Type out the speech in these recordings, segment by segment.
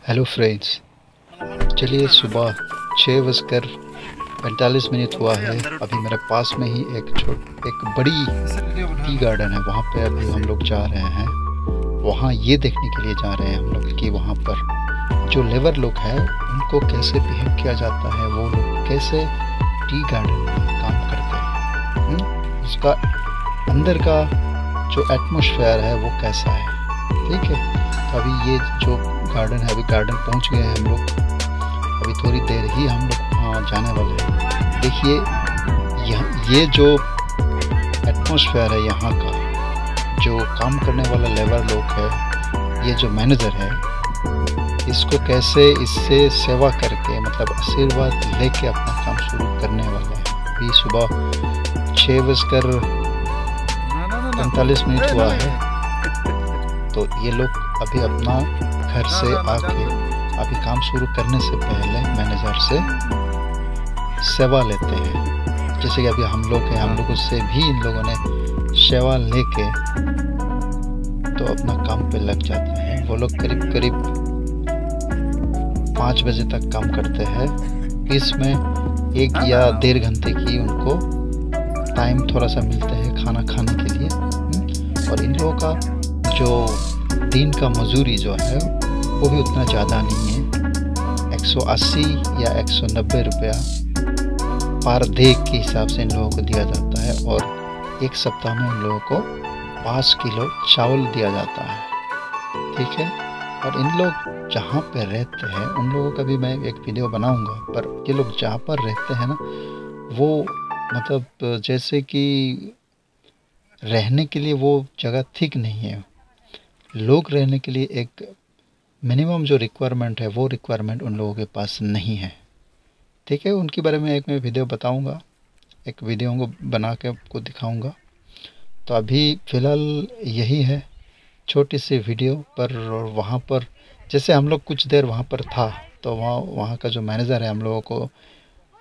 Hello friends, चलिए सुबह 6:45 हुआ है। अभी मेरे पास में ही एक बड़ी टी गार्डन है। वहाँ पे अभी हम लोग जा रहे हैं। वहाँ ये देखने के लिए जा रहे हैं हम लोग कि वहाँ पर जो लेबर लोग हैं उनको कैसे बिहेव किया जाता है, वो लोग कैसे टी गार्डन में काम करते हैं, उसका अंदर का जो एटमॉस्फेयर है वो कैसा है। ठीक है, तो अभी ये जो गार्डन है, अभी गार्डन पहुंच गए हैं हम लोग। अभी थोड़ी देर ही हम लोग वहाँ जाने वाले हैं। देखिए ये जो एटमॉस्फेयर है यहाँ का, जो काम करने वाला लेबर लोग है, ये जो मैनेजर है, इसको कैसे इससे सेवा करके मतलब आशीर्वाद लेके अपना काम शुरू करने वाले हैं। अभी सुबह 6:45 हुआ है। तो ये लोग अभी अपना घर से आके अभी काम शुरू करने से पहले मैनेजर से सेवा लेते हैं। जैसे कि अभी हम लोग हैं, हम लोगों से भी इन लोगों ने सेवा लेके तो अपना काम पे लग जाते हैं। वो लोग करीब करीब 5 बजे तक काम करते हैं। इसमें 1 या 1.5 घंटे की उनको टाइम थोड़ा सा मिलता है खाना खाने के लिए। और इन लोगों का जो दिन का मजूरी जो है वो भी उतना ज़्यादा नहीं है। 180 या 190 रुपया पर डे के हिसाब से इन लोगों को दिया जाता है। और एक सप्ताह में इन लोगों को 5 किलो चावल दिया जाता है। ठीक है, और इन लोग जहाँ पे रहते हैं उन लोगों का भी मैं एक वीडियो बनाऊंगा। पर ये लोग जहाँ पर रहते हैं ना, वो मतलब जैसे कि रहने के लिए वो जगह ठीक नहीं है। लोग रहने के लिए एक मिनिमम जो रिक्वायरमेंट है वो रिक्वायरमेंट उन लोगों के पास नहीं है। ठीक है, उनके बारे में एक मैं वीडियो बताऊंगा, एक वीडियो को बना के आपको दिखाऊंगा। तो अभी फ़िलहाल यही है छोटी सी वीडियो। पर वहाँ पर जैसे हम लोग कुछ देर वहाँ पर था, तो वहाँ का जो मैनेजर है हम लोगों को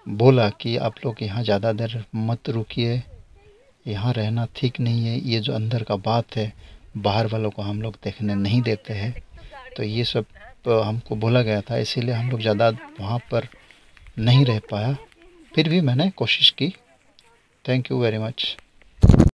बोला कि आप लोग यहाँ ज़्यादा देर मत रुकिए, यहाँ रहना ठीक नहीं है। ये जो अंदर का बात है बाहर वालों को हम लोग देखने नहीं देते हैं। तो ये सब हमको बोला गया था, इसीलिए हम लोग ज़्यादा वहाँ पर नहीं रह पाया। फिर भी मैंने कोशिश की। Thank you very much.